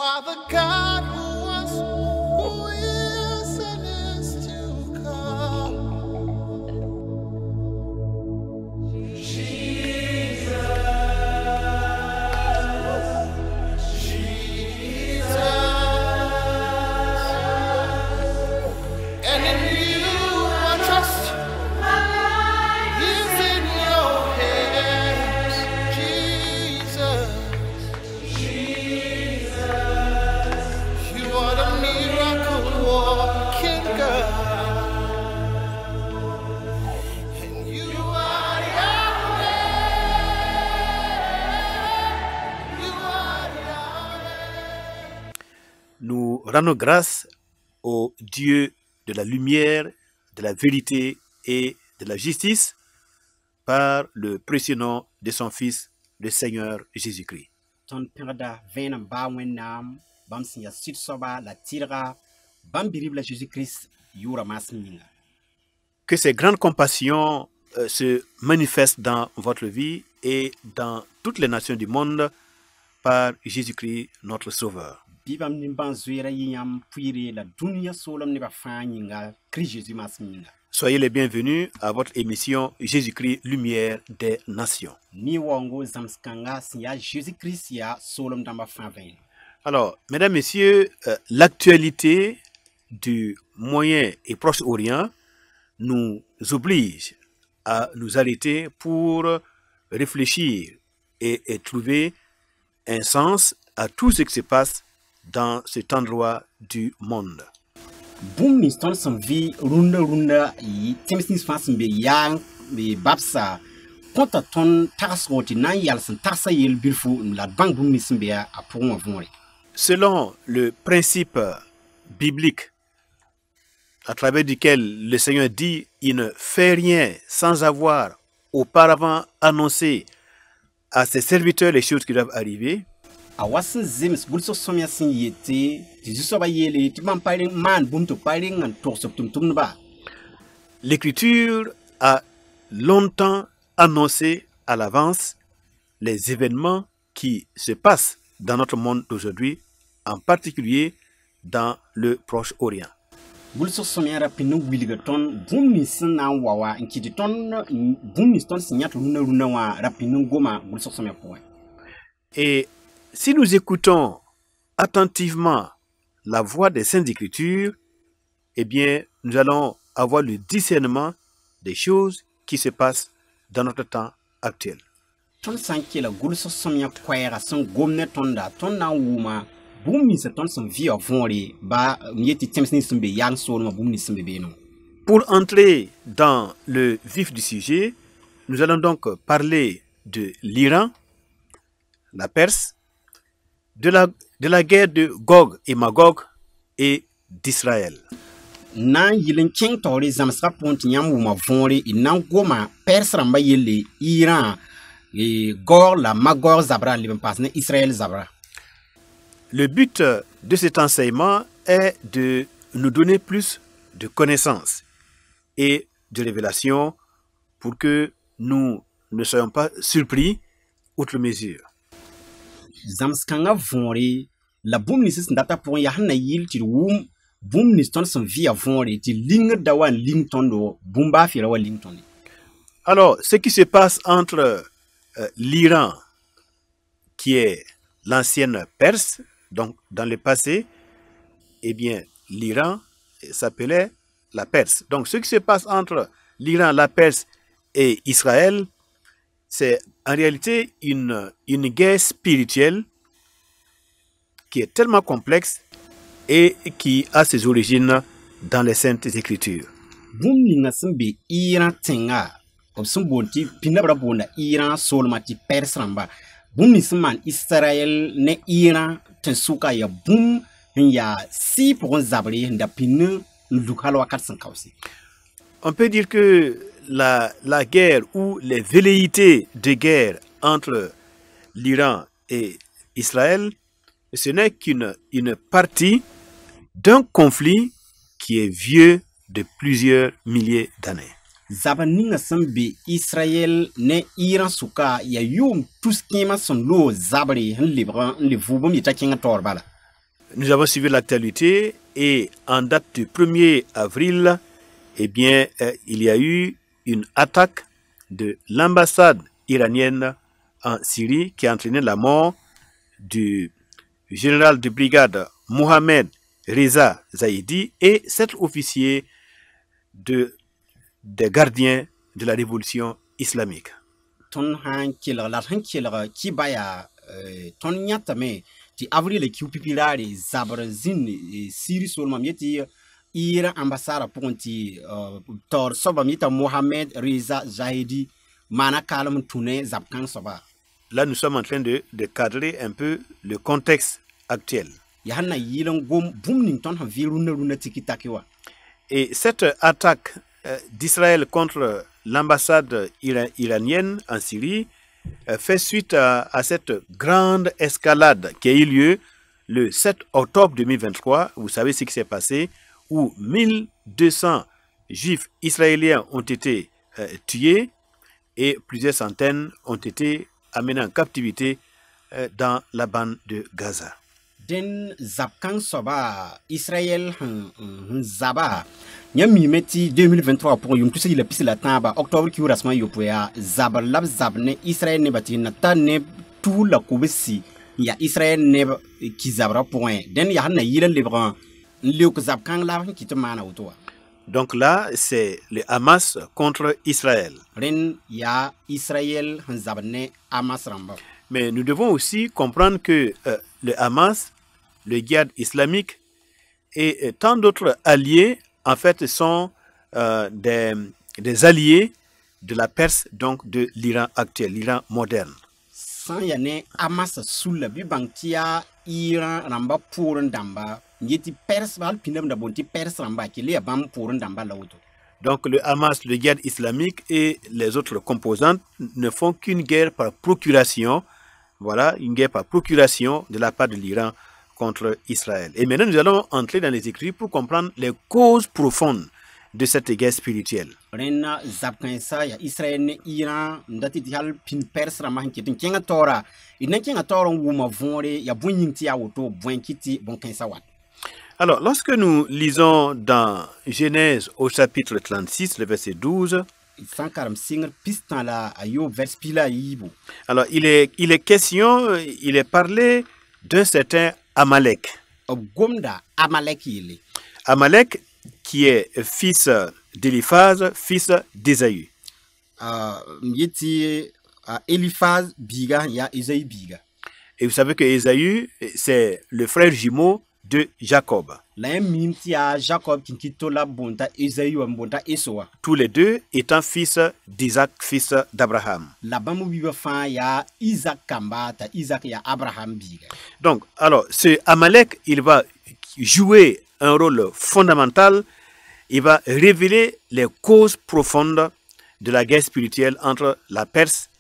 are the God who was, who is, and is to come. And in you I trust. My life is in your hands, Jesus. You are the miracle working God. And you are Yahweh. You are Yahweh. Nous rendons grâce au Dieu de la lumière, de la vérité et de la justice par le précieux nom de son Fils, le Seigneur Jésus-Christ. Ton perda venam ba wenam bam sinya sit soba la tira bam birib la Jésus-Christ yura masminga. Que ces grandes compassions se manifestent dans votre vie et dans toutes les nations du monde par Jésus-Christ, notre Sauveur. Bibam nimban zuera yam puire la dunya solam ne ba fanyinga Christ Jésus masminga. Soyez les bienvenus à votre émission Jésus-Christ, lumière des nations. Ni wango zamskanga sinya Jésus-Christ ya solam damba fanvin. Alors, mesdames, messieurs, l'actualité du Moyen et Proche-Orient nous oblige à nous arrêter pour réfléchir et trouver un sens à tout ce qui se passe dans cet endroit du monde. Boom ni ston som vi runda yi temsnis fasin be yang be babsa konta ton tarsoti nan yal san tarsa yel bilfu la bang boom ni simbe a pour vore. Selon le principe biblique à travers duquel le Seigneur dit « Il ne fait rien sans avoir auparavant annoncé à ses serviteurs les choses qui doivent arriver », Awasin zims bulso somya sin yete tizuso ba yele timam paring man bum to paring an torsop tum ba. l'Écriture a longtemps annoncé à l'avance les événements qui se passent dans notre monde d'aujourd'hui, en particulier dans le Proche-Orient. Bulso somya rapinu wilgaton bum ni sin na wawa nkiti ton bum ni ton sinyat runa wa rapinu goma bulso somya point. Et si nous écoutons attentivement la voix des Saintes Écritures, eh bien, nous allons avoir le discernement des choses qui se passent dans notre temps actuel. Ton sanke la gulso somya kwera son gomne tonda ton na wuma bum ni se ton son via vonri ba yeti temsni simbe yang so ma bum ni simbe beno. Pour entrer dans le vif du sujet, nous allons donc parler de l'Iran, la Perse, de la guerre de Gog et Magog et d'Israël. Nan yilin king tori zamsra ponti nyam wuma vonri inan goma persramba yele Iran et Gog la Magog zabra liben pasne Israël zabra. Le but de cet enseignement est de nous donner plus de connaissances et de révélations pour que nous ne soyons pas surpris outre mesure. Zamskanga vonri la bum ni sis ndata pon ya hana yil ti wum bum ni ston son via vonri ti ling dawan ling tondo bumba fi rawa ling tondi. Alors, ce qui se passe entre l'Iran, qui est l'ancienne Perse, donc dans le passé, eh bien, l'Iran s'appelait la Perse. Donc, ce qui se passe entre l'Iran, la Perse et Israël, c'est en réalité une guerre spirituelle qui est tellement complexe et qui a ses origines dans les Saintes Écritures. Bum ni nasimbe Iran tenga obsum bonti pinabra bonda Iran solmati persramba bum ni siman Israël ne Iran tensuka ya bum ya si pour zabri nda pinu lukalo wakat sankausi. On peut dire que la guerre ou les velléités de guerre entre l'Iran et Israël, ce n'est qu'une partie d'un conflit qui est vieux de plusieurs milliers d'années. Zabaninga sambe Israël ne Iran suka ya yum tuskema son lo zabri han libran le vubum yita kinga torbala. nous avons suivi l'actualité et en date du 1er avril, eh bien, il y a eu une attaque de l'ambassade iranienne en Syrie qui a entraîné la mort du général de brigade Mohamed Reza Zaidi et 7 officiers des gardiens de la révolution islamique. Ton han kelg la han kelg kibaya ton nyatame ti avril ki upipilare zabar zin Syrie solma yeti ira ambassade ponti tor soba mita Mohamed Reza Zaidi mana kalam tune zabkan soba. Là, nous sommes en train de cadrer un peu le contexte actuel. Et cette attaque d'Israël contre l'ambassade iranienne en Syrie fait suite à cette grande escalade qui a eu lieu le 7 octobre 2023. Vous savez ce qui s'est passé, où 1200 juifs israéliens ont été tués et plusieurs centaines ont été amenés en captivité dans la bande de Gaza. Den zapkan soba Israël zaba nyami meti 2023 pour yum tusi la pisi la tamba octobre ki rasma yopoya zabar lab zabne Israël ne bati na tanne tout la kubisi ya Israël ne ki zabra point den ya na yila lebran le ko zapkan la ki to mana auto. Donc là, c'est le Hamas contre Israël. Mais nous devons aussi comprendre que le Hamas, le Djihad islamique et tant d'autres alliés, en fait, sont des alliés de la Perse, donc de l'Iran actuel, l'Iran moderne. Sans yane Hamas sous la bibantia Iran ramba pour ndamba. Donc le Hamas, le Djihad islamique et les autres composantes ne font qu'une guerre par procuration, voilà, une guerre par procuration de la part de l'Iran contre Israël. Et maintenant nous allons entrer dans les écrits pour comprendre les causes profondes de cette guerre spirituelle. Alors, lorsque nous lisons dans Genèse au chapitre 36, le verset 12, alors il est question, il est parlé d'un certain Amalek. Amalek qui est fils d'Éliphaz, fils d'Ésaü. Et vous savez que Ésaü, c'est le frère jumeau de Jacob. Tous les deux étant fils d'Isaac, fils d'Abraham. Donc, alors, ce Amalek, il va jouer un rôle fondamental. Il va révéler les causes profondes de la guerre spirituelle entre la Perse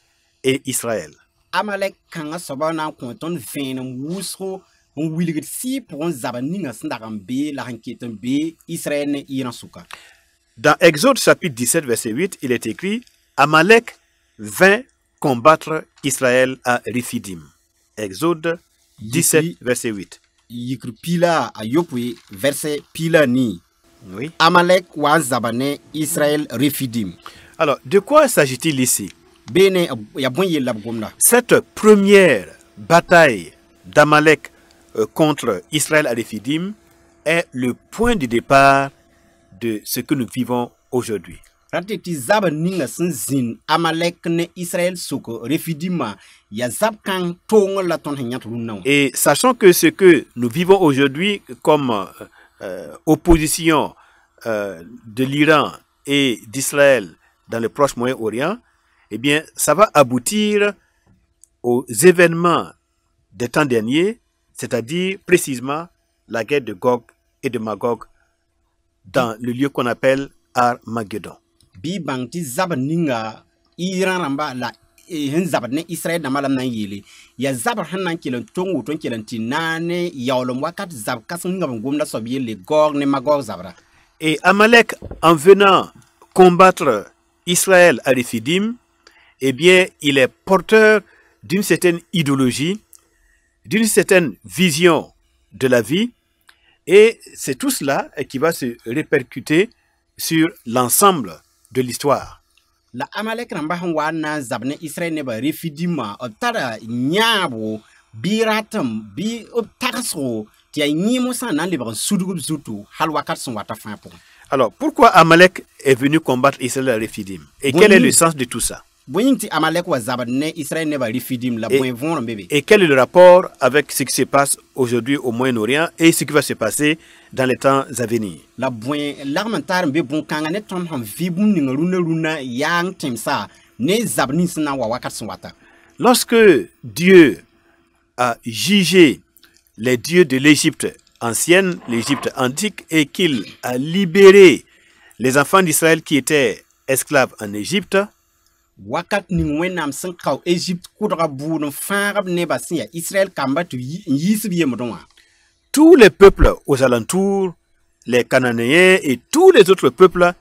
et Israël. Amalek kanga sobana konton venom wusro on wilgit si pour un zabaninga sndagam be la hanketan be Israël ne Iran souka. Dans Exode chapitre 17 verset 8, il est écrit Amalek vint combattre Israël à Rephidim. Exode 17 verset 8. Yikru pila ayopwe verset pila ni. Oui. Amalek wa zabane Israël Rephidim. Alors, de quoi s'agit-il ici? Cette première bataille d'Amalek contre Israël à Rephidim est le point de départ de ce que nous vivons aujourd'hui. Et sachant que ce que nous vivons aujourd'hui comme opposition de l'Iran et d'Israël dans le proche Moyen-Orient, eh bien, ça va aboutir aux événements des temps derniers, c'est-à-dire précisément la guerre de Gog et de Magog dans le lieu qu'on appelle Armageddon. Et Amalek, en venant combattre Israël à Rephidim, eh bien, il est porteur d'une certaine idéologie, d'une certaine vision de la vie. Et c'est tout cela qui va se répercuter sur l'ensemble de l'histoire. La Amalek ramba han wana zabne Israël ne ba refidima tara nyabo biratam bi takso ti ay nyimo san nan libre sudu zutu hal wakat son wata fin pour. Alors, pourquoi Amalek est venu combattre Israël à Rephidim? Et quel est le sens de tout ça? Boyinti Amalek wa zabne Israël ne ba refidim la boin vont bébé. Et quel est le rapport avec ce qui se passe aujourd'hui au Moyen-Orient et ce qui va se passer dans les temps à venir? La boin l'armentar be bon kanga ne tom han vibum ni runa yang temsa ne zabni sna wa wakat son wata. Lorsque Dieu a jugé les dieux de l'Égypte ancienne, l'Égypte antique, et qu'il a libéré les enfants d'Israël qui étaient esclaves en Égypte, wakat ni wenam san kaw Égypte kudra boudon farab ne basia Israël kambatu yisbiye modonwa. Tous les peuples aux alentours, les Cananéens et tous les autres peuples,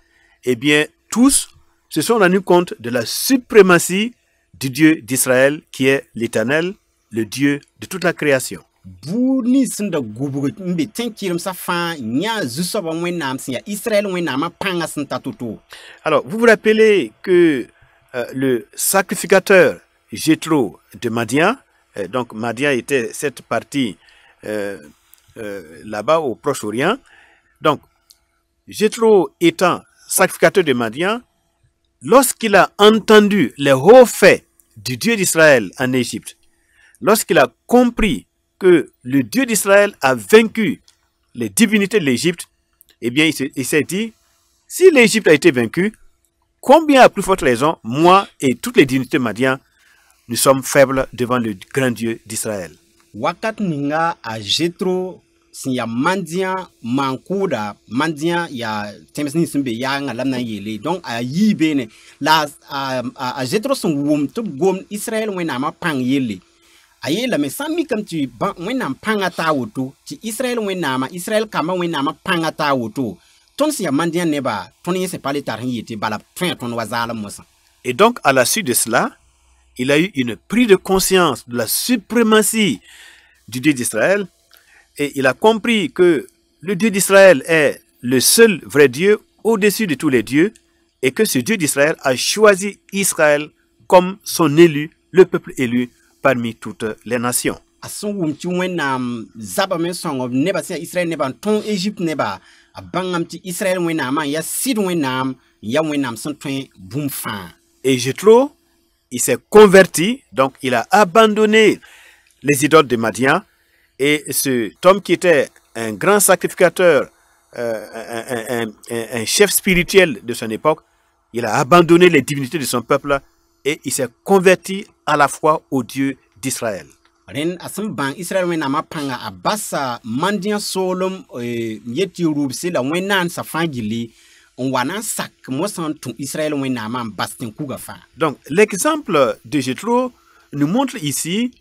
eh bien, tous se sont rendus compte de la suprématie du Dieu d'Israël qui est l'Éternel, le Dieu de toute la création. Bouni sunda gubu mbe tenkirim sa fa nya zusoba wenam sia Israël wenama panga santa tutu. Alors, vous vous rappelez que le sacrificateur Jéthro de Madian, donc Madian était cette partie là-bas au Proche-Orient. Donc, Jéthro étant sacrificateur de Madian, lorsqu'il a entendu les hauts faits du Dieu d'Israël en Égypte, lorsqu'il a compris que le Dieu d'Israël a vaincu les divinités de l'Égypte, eh bien, il s'est dit, si l'Égypte a été vaincue, combien à plus forte raison, moi et toutes les divinités Madian, nous sommes faibles devant le grand Dieu d'Israël. Wakat ninga a Jéthro sinya mandia mankuda mandia ya temsni simbe ya ngalamna yele donc a yibene la a Jéthro son wom to gom Israël wena ma pang yele aye la me sami kam tu ban wena panga ta woto ti Israël wena ma Israël kama wena ma panga ta woto ton siya mandia neba ton yese pale tarin yete bala fin ton wazala mosa. Et donc à la suite de cela, il a eu une prise de conscience de la suprématie du Dieu d'Israël. Et il a compris que le Dieu d'Israël est le seul vrai Dieu au-dessus de tous les dieux et que ce Dieu d'Israël a choisi Israël comme son élu, le peuple élu parmi toutes les nations. Ason wumti wenam zaba men song neba sia Israël neba ton Égypte neba abangam ti Israël wenam ya sid wenam ya wenam son twen boum fan. Et Jéthro, il s'est converti, donc il a abandonné les idoles de Madian. Et cet homme qui était un grand sacrificateur, un chef spirituel de son époque, il a abandonné les divinités de son peuple et il s'est converti à la fois au Dieu d'Israël. Ren asam bang Israël wenama panga abasa mandian solom yeti rubsi la wenan sa fangili on wana sak mosan ton Israël wenama bastin kuga fa. Donc l'exemple de Jéthro nous montre ici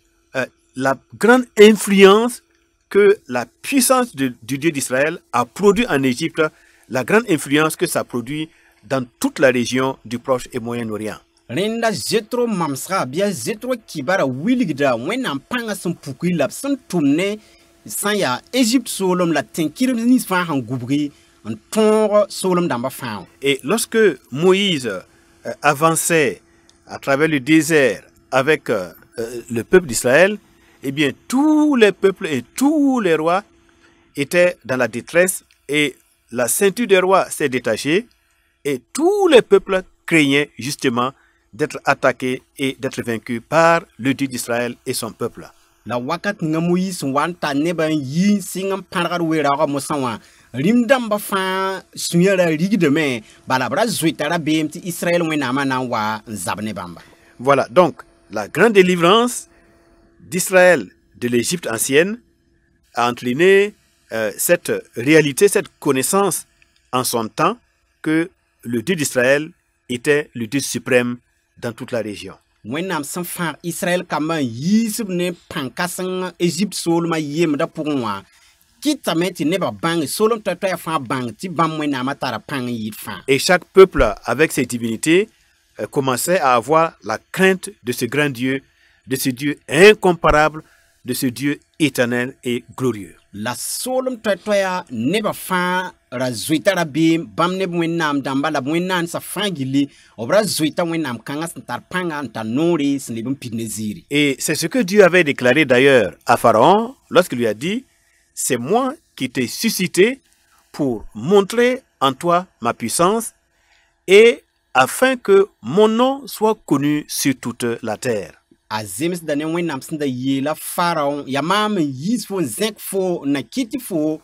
la grande influence que la puissance du Dieu d'Israël a produit en Égypte, la grande influence que ça produit dans toute la région du Proche et Moyen-Orient. Renda Jéthro mamsra bia Jéthro kibara wiligda wenam panga son pukui son tourne sans ya Égypte solom la tenkirim ni fa han gubri en ton solom damba fa. Et lorsque Moïse avançait à travers le désert avec le peuple d'Israël, eh bien, tous les peuples et tous les rois étaient dans la détresse et la ceinture des rois s'est détachée et tous les peuples craignaient justement d'être attaqués et d'être vaincus par le Dieu d'Israël et son peuple. La wakat ngamuyi wanta neba yi singam paragar wera mosawa rimdam ba fa sunyara rigdeme balabra zuitara bemti Israël wenama na wa zabne bamba. Voilà, donc la grande délivrance d'Israël de l'Égypte ancienne a entraîné cette réalité, cette connaissance en son temps que le Dieu d'Israël était le Dieu suprême dans toute la région. Wenam san fa Israël kama yisub ne pankasang Égypte solma yemda pourwa kitameti neba bang solom tata fa bang ti bam wenama tara pang yit fa. Et chaque peuple avec ses divinités commençait à avoir la crainte de ce grand Dieu, de ce Dieu incomparable de ce Dieu éternel et glorieux. La solom toya neba fa ra zuita ra be bam ne wennam damba la wennan sa fangili obra zuita wennam kanga tar panga anta nori snebum pineziri. Et c'est ce que Dieu avait déclaré d'ailleurs à Pharaon lorsqu'il lui a dit, c'est moi qui t'ai suscité pour montrer en toi ma puissance et afin que mon nom soit connu sur toute la terre. Azemis dane wennam sinda yela Pharaon ya mam yisfo zekfo na kitifo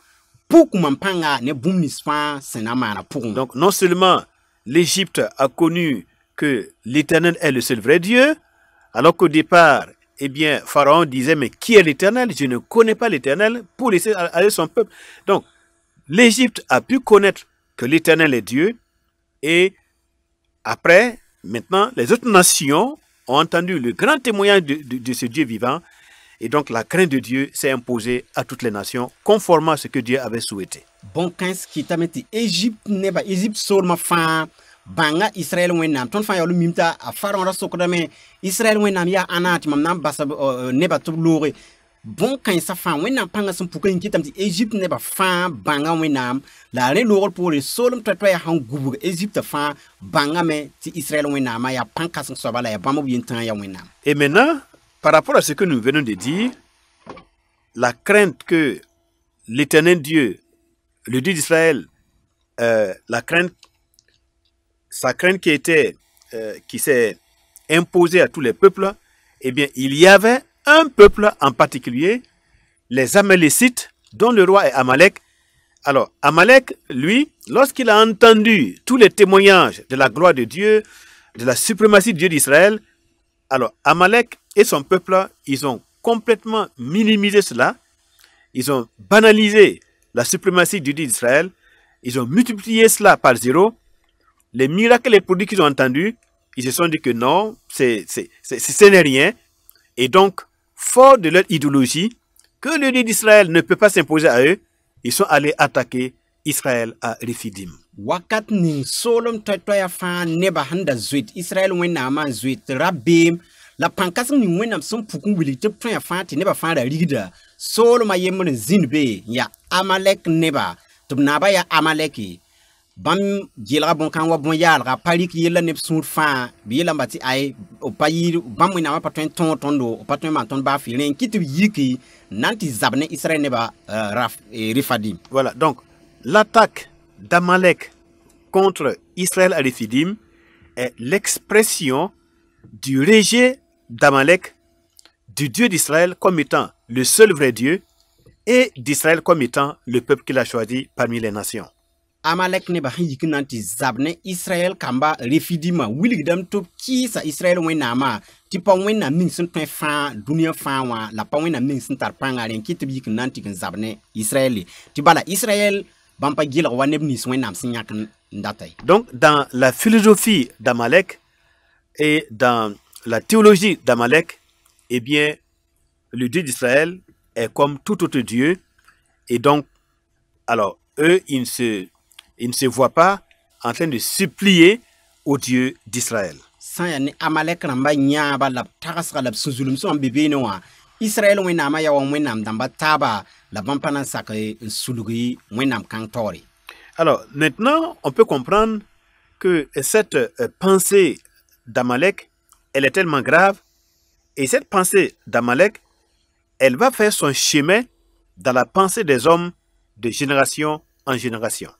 pour mampanga ne bumnisfa senamana pour. Donc non seulement l'Égypte a connu que l'Éternel est le seul vrai Dieu, alors qu'au départ, eh bien, Pharaon disait, mais qui est l'Éternel? Je ne connais pas l'Éternel, pour laisser aller son peuple. Donc, l'Égypte a pu connaître que l'Éternel est Dieu, et après, maintenant, les autres nations ont entendu le grand témoignage de ce Dieu vivant, et donc la crainte de Dieu s'est imposée à toutes les nations, conformément à ce que Dieu avait souhaité. Bon, quand qui t'a mis Égypte, neba Égypte sur ma fin, banga Israël wennam, ton fa yolu mimta a Pharaon ra sokodame Israël wennam ya anati mamnam basa neba tublore. Bon, quand ça fa wennam panga son pouka qui t'a mis Égypte neba fa banga wennam, la relore pour le solom toya han gubu Égypte fa banga me ti Israël wennam ya panka son sobala ya bamo bien temps ya wennam. Et maintenant, par rapport à ce que nous venons de dire, la crainte que l'Éternel Dieu, le Dieu d'Israël, sa crainte qui s'est imposée à tous les peuples, eh bien, il y avait un peuple en particulier, les Amalécites, dont le roi est Amalek. Alors, Amalek, lui, lorsqu'il a entendu tous les témoignages de la gloire de Dieu, de la suprématie de Dieu d'Israël, alors Amalek et son peuple, ils ont complètement minimisé cela. Ils ont banalisé la suprématie du Dieu d'Israël. Ils ont multiplié cela par 0. Les miracles et les produits qu'ils ont entendus, ils se sont dit que non, ce n'est rien. Et donc, fort de leur idéologie, que le Dieu d'Israël ne peut pas s'imposer à eux, ils sont allés attaquer Israël à Rephidim. Wakat ning solom toya fa neba handa zuit Israël wennam zuit rabim la pankas ning wennam son pukun wili te toya fa ti neba fa da rigida soloma yemne zinbe ya Amalek neba tubnaba ya Amaleki bam gilra bon kan wa bon yalra palik yela neb sur fa bi yela mbati ay o payi bam wennam patwen tondo patwen man ton ba fi ren kitu yiki nanti zabne Israël neba Rephidim. Voilà, donc l'attaque d'Amalek contre Israël à Rephidim est l'expression du rejet d'Amalek du Dieu d'Israël comme étant le seul vrai Dieu et d'Israël comme étant le peuple qu'il a choisi parmi les nations. Amalek ne ba yiki nanti zabne Israël kamba Rephidim wiligdam to kisa Israël wenama tipa wena min sun twen fa dunia fa wa la pa wena min sun tar panga ren kiti yiki nanti kan zabne Israël ti bala Israël bampa gila wa nebni sun wenam sin yak ndatay. Donc dans la philosophie d'Amalek et dans la théologie d'Amalek, eh bien le Dieu d'Israël est comme tout autre Dieu et donc alors eux ils ne se voient pas en train de supplier au Dieu d'Israël. Sans Amalek ramba nyaba la tagas la suzulum so bébé noa Israël wenama ya wenam damba taba la bampana sakay sulugi wenam kantori. Alors maintenant on peut comprendre que cette pensée d'Amalek elle est tellement grave et cette pensée d'Amalek elle va faire son chemin dans la pensée des hommes de génération en génération.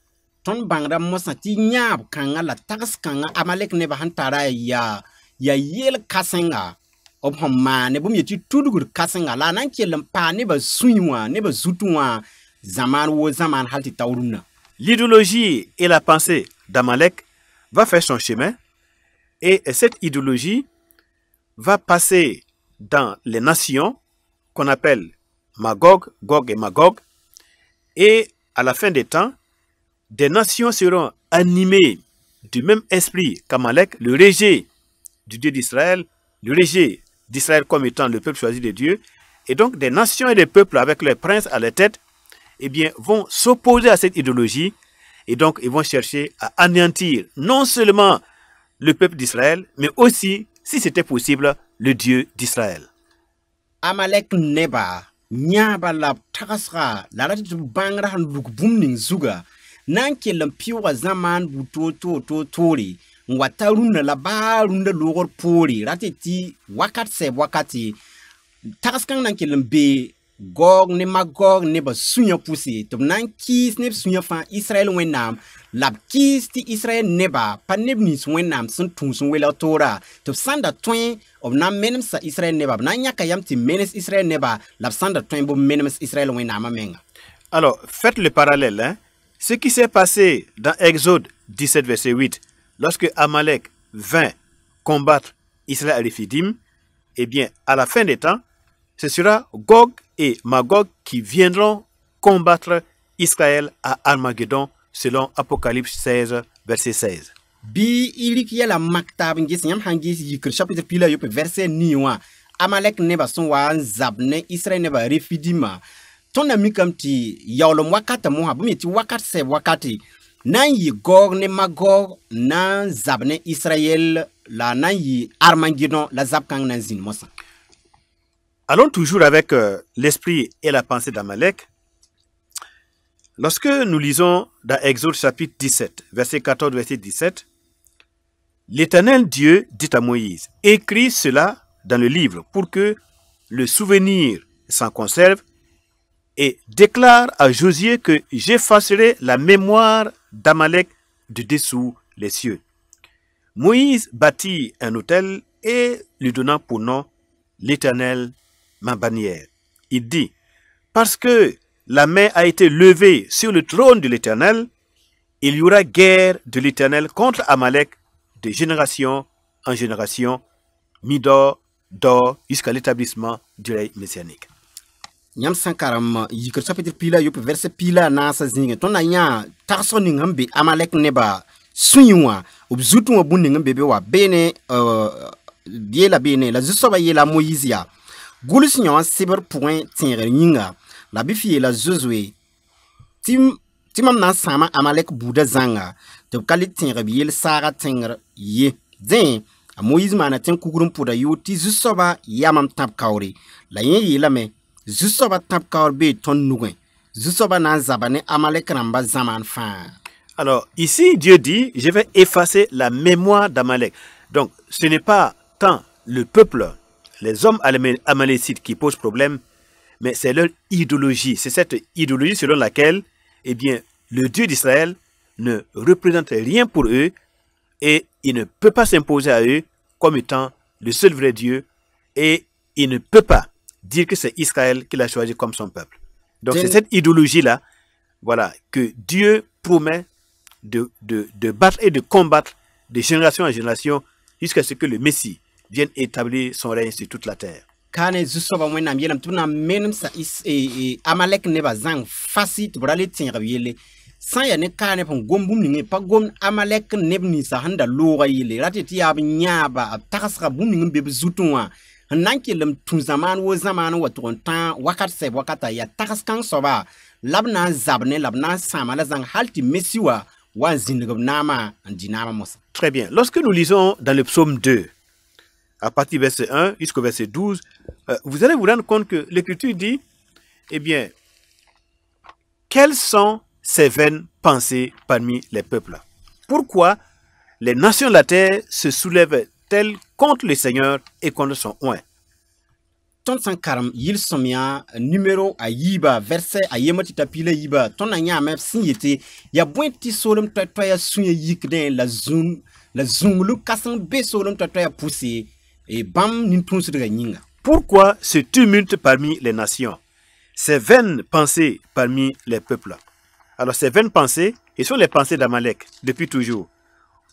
Ton bangra mosa ti nyab kanga la tagas kanga Amalek ne bahantara ya yel kasenga obhoma ne bum yeti tudugur kasenga la nan kelam pa ne ba sunywa ne ba zutuwa zaman halti tawruna. L'idéologie et la pensée d'Amalek va faire son chemin et cette idéologie va passer dans les nations qu'on appelle Magog, Gog et Magog et à la fin des temps des nations seront animées du même esprit qu'Amalek, le rejet du Dieu d'Israël, le rejet d'Israël comme étant le peuple choisi de Dieu. Et donc des nations et des peuples avec leurs princes à leur tête, eh bien, vont s'opposer à cette idéologie et donc ils vont chercher à anéantir non seulement le peuple d'Israël, mais aussi, si c'était possible, le Dieu d'Israël. Amalek neba nyaba la takasra la rati tu bangra han luk bumning zuga nan kelam piwa zaman buto to tori ngwata runda la ba runda logor pori rati ti wakati takaskang nan kelam be Gog ne magog ne ba sunya pusi to nan kis ne sunya fa Israel wenam lab kis ti Israel neba pa nebni wenam sun tun sun wela tora to sanda twin of na menem sa Israel neba na nyaka yam ti menes Israel neba lab sanda twin bo menem Israel wenam amenga. Alors, faites le parallèle. Hein? Ce qui s'est passé dans Exode 17, verset 8, lorsque Amalek vint combattre Israël à Rephidim, eh bien, à la fin des temps, ce sera Gog et Magog qui viendront combattre Israël à Armageddon, selon Apocalypse 16, verset 16. Bi ilik yala maktab ngis nyam hangis yikr chapitre pila yop verset niwa Amalek neba son wa zabne Israël neba Rephidima ton ami kam ti yawlom wakata mo habumi ti wakati nan yi Gog ne Magog nan zabne Israël la nan yi Armageddon la zab kang nan zin mosa. Allons toujours avec l'esprit et la pensée d'Amalek. Lorsque nous lisons dans Exode chapitre 17, verset 14, verset 17, l'Éternel Dieu dit à Moïse, écris cela dans le livre pour que le souvenir s'en conserve et déclare à Josué que j'effacerai la mémoire d'Amalek de dessous les cieux. Moïse bâtit un autel et lui donna pour nom l'Éternel ma bannière. Il dit, parce que la main a été levée sur le trône de l'Éternel, il y aura guerre de l'Éternel contre Amalek de génération en génération, midor, d'or, jusqu'à l'établissement du règne messianique. Nyam sankaram yikr chapitre pila yop verset pila na sa zinga ton na nya tarso ni ngambe Amalek neba sunywa ubzutu wa bunni ngambe be wa bene diela bene la zusoba yela Moïse Gulus nyon siber point tingre nyinga la bifi la Josué timam na sama Amalek buda zanga te kalit tingre bi yel sara tingre ye den a Moïse mana ten kugurum puda yuti zusoba yamam tap kawri la yen yela me zusoba tap kawr be ton nugwen zusoba na zabane Amalek ramba zaman fa. Alors ici Dieu dit, je vais effacer la mémoire d'Amalek. Donc ce n'est pas tant le peuple, les hommes amalécites qui posent problème, mais c'est leur idéologie. C'est cette idéologie selon laquelle, eh bien, le Dieu d'Israël ne représente rien pour eux et il ne peut pas s'imposer à eux comme étant le seul vrai Dieu et il ne peut pas dire que c'est Israël qu'il a choisi comme son peuple. Donc c'est cette idéologie-là, voilà, que Dieu promet de battre et de combattre de génération en génération jusqu'à ce que le Messie vienne établir son règne sur toute la terre. Kane zusoba wenam yelam tuna menem sa Amalek neba zang fasi tubrale tinga yele san ya ne kane pon gombum ni pa gom Amalek nebni sa handa loga yele rateti ya nyaba takasra bum ni be zutunwa nanki lem tun zaman wo ton tan wakata ya takaskan soba labna zabne labna samala zang halti mesiwa wan zindgam nama andinama mosa. Très bien. Lorsque nous lisons dans le psaume 2 à partir du verset 1 jusqu'au verset 12, vous allez vous rendre compte que l'Écriture dit, eh bien, quelles sont ces vaines pensées parmi les peuples? Pourquoi les nations de la terre se soulèvent-elles contre le Seigneur et contre son oint? Ton sankaram yil somia numéro a yiba verset a yemati tapile yiba ton anya même signete ya bointi solum toya sunya yikden la zunglu kasan be solum toya poussé et bam nintun sur nyinga. Pourquoi ce tumulte parmi les nations? Ces vaines pensées parmi les peuples. Alors ces vaines pensées, et sont les pensées d'Amalek depuis toujours.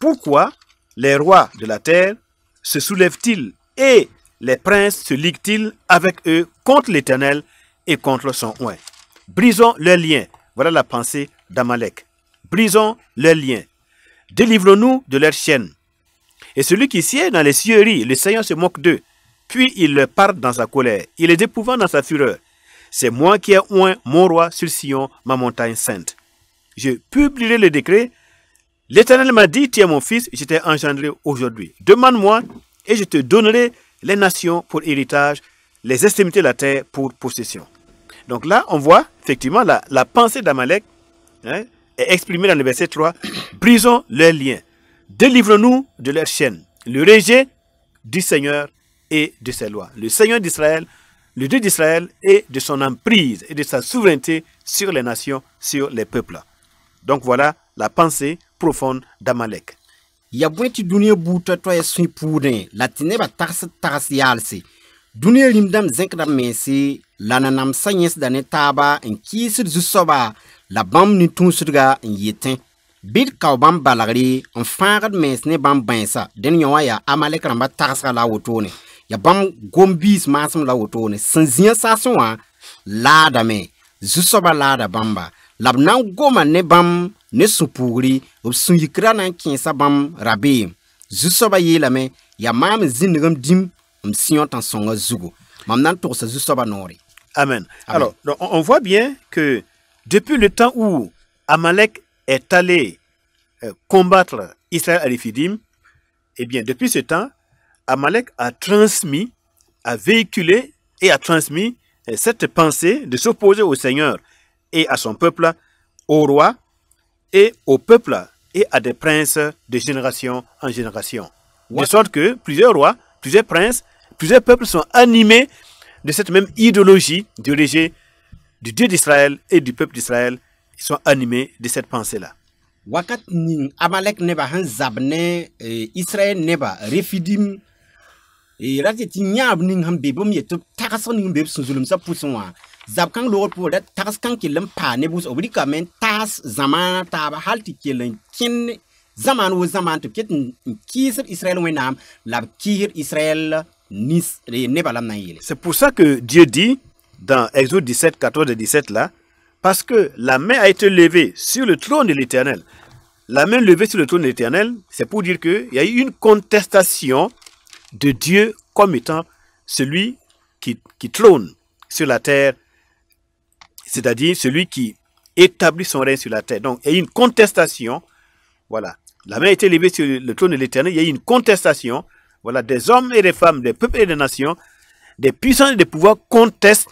Pourquoi les rois de la terre se soulèvent-ils et les princes se liguent-ils avec eux contre l'Éternel et contre son oint? Brisons leurs liens. Voilà la pensée d'Amalek. Brisons leurs liens. Délivrons-nous de leurs chaînes. Et celui qui sied dans les cieux rit, le Seigneur se moque d'eux. Puis il leur parle dans sa colère. Il les épouvante dans sa fureur. C'est moi qui ai oint mon roi sur Sion, ma montagne sainte. Je publierai le décret. L'Éternel m'a dit, tu es mon fils, je t'ai engendré aujourd'hui. Demande-moi et je te donnerai les nations pour héritage, les extrémités de la terre pour possession. Donc là, on voit effectivement la pensée d'Amalek, hein, est exprimée dans le verset 3. Brisons leurs liens, délivrons-nous de leurs chaînes, le rejet du Seigneur et de ses lois. Le Seigneur d'Israël, le Dieu d'Israël et de son emprise et de sa souveraineté sur les nations, sur les peuples. Donc voilà la pensée profonde d'Amalek. Ya bwenti dunia buta to ya sui pude latine ba tax yalsi dunia limdam zenkda mesi lananam sanyes dane taba en kisir zusoba la bam ni tunsudga en yeten bid kaw bam balagri en fangad mes ne bam bensa den yowa ya Amalek ramba tax la wotone ya bam gombis masum la wotone sanzia saswa la dame zusoba la da bamba labnan goma ne bam ne supuri sun yikra nan kinsa bam rabe zusoba yelame ya mam zinigam dim sion tan songa zugo mam nan to sa zusoba nori. Amen. Alors, donc, on voit bien que depuis le temps où Amalek est allé combattre Israël à Rephidim, eh bien, depuis ce temps, Amalek a transmis, a véhiculé et a transmis cette pensée de s'opposer au Seigneur et à son peuple, au roi et au peuple et à des princes de génération en génération. De sorte que plusieurs rois, plusieurs princes, plusieurs peuples sont animés de cette même idéologie du rejet du Dieu d'Israël et du peuple d'Israël. Ils sont animés de cette pensée-là. Wakat ning Amalek neba han zabne Israël neba Rephidim rateti nyab ning han bebum yetup takason ning beb sunzulum sa puswa zab kan lor pour dat takas kan kilem pa ne bus obri kamen tas zaman taba halti kilen kin zaman wo zaman to ket kisir Israël wenam lab kir Israël nis neba lam na yele. C'est pour ça que Dieu dit dans Exode 17, 14 et 17 là, parce que la main a été levée sur le trône de l'Éternel. La main levée sur le trône de l'Éternel, c'est pour dire qu'il y a eu une contestation de Dieu comme étant celui qui trône sur la terre, c'est-à-dire celui qui établit son règne sur la terre. Donc, il y a eu une contestation, voilà. La main a été levée sur le trône de l'Éternel, il y a eu une contestation, voilà, des hommes et des femmes, des peuples et des nations, des puissances et des pouvoirs contestent,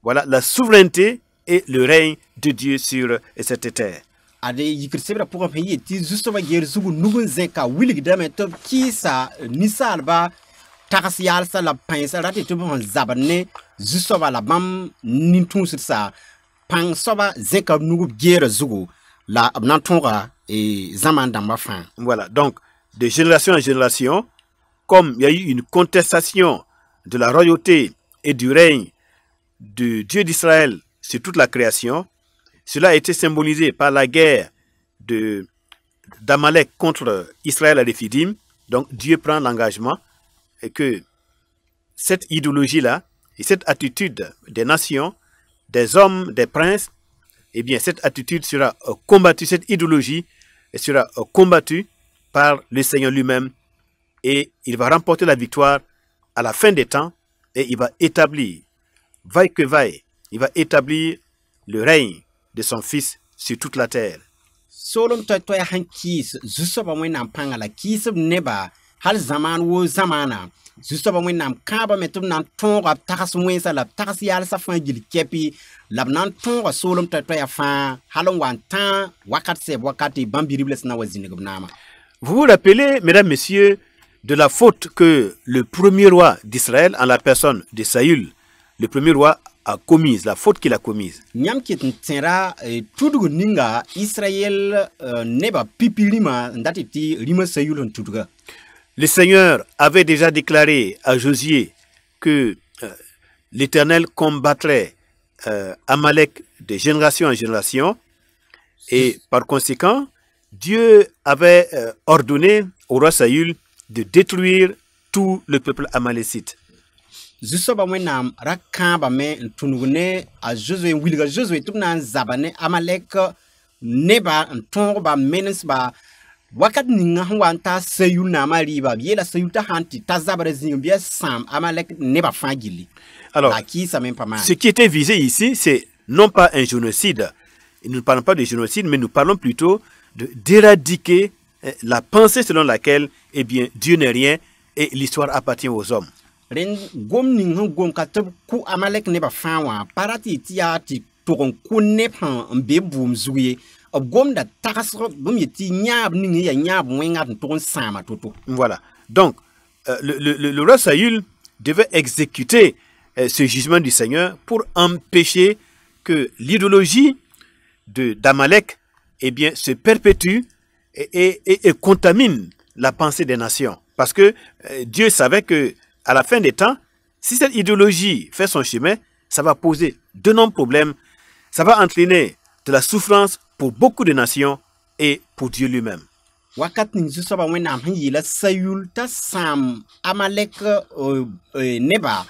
voilà, la souveraineté et le règne de Dieu sur cette terre. Ade yikrsebra pour un pays ti zustoba gerzugu nugun zeka wilig dame to kisa nisalba takasial sa la pinsa rati to bon zabane zustoba la bam nintun sa pang soba zeka nugu gerzugu la abnantonga et zaman damba fin. Voilà, donc de génération en génération, comme il y a eu une contestation de la royauté et du règne de Dieu d'Israël sur toute la création, cela a été symbolisé par la guerre d'Amalek contre Israël à Rephidim. Donc Dieu prend l'engagement et que cette idéologie-là et cette attitude des nations, des hommes, des princes, eh bien cette attitude sera combattue, cette idéologie sera combattue par le Seigneur lui-même et il va remporter la victoire à la fin des temps et il va établir, vaille que vaille, il va établir le règne de son fils sur toute la terre. Solom toy hankis zusoba wenam pangala kisub neba hal zaman wo zamana zusoba wenam kaba metum nan tonga takas wensa la takas yal sa fan gil kepi labnan tonga solom toy fa halon wan tan wakat se wakati bambiribles na wazine gubnama. Vous vous rappelez, mesdames, messieurs, de la faute que le premier roi d'Israël, en la personne de Saül, le premier roi, a commise, la faute qu'il a commise. Nyam kit tera tudugo ninga Israël neba pipilima ndatiti rima Saül tuduga. Le Seigneur avait déjà déclaré à Josué que l'Éternel combattrait Amalek de génération en génération et par conséquent, Dieu avait ordonné au roi Saül de détruire tout le peuple amalécite. Zusoba wenam rakamba me tunugune a Josué wilga Josué tumna zabane Amalek neba ntonga menes ba wakat ninga wanta Saül na mariba yela Saül ta hanti tazabare zingbia sam Amalek neba fangili. Alors, ce qui était visé ici, c'est non pas un génocide. Nous ne parlons pas de génocide, mais nous parlons plutôt d'éradiquer la pensée selon laquelle, eh bien, Dieu n'est rien et l'histoire appartient aux hommes. ren gom ning han gom ka tab ku Amalek ne ba fawa parati tia ti togon ku ne pan be boom zuye ob gom da tagasro bum yeti nyab ning ya nyab wenga togon sama toto. Voilà. Donc, le roi Saül devait exécuter ce jugement du Seigneur pour empêcher que l'idéologie d'Amalek se perpétue et contamine la pensée des nations. Parce que Dieu savait que à la fin des temps, si cette idéologie fait son chemin, ça va poser de nombreux problèmes, ça va entraîner de la souffrance pour beaucoup de nations et pour Dieu lui-même. Wakat ning su soba wenam han yila Sayul ta sam Amalek neba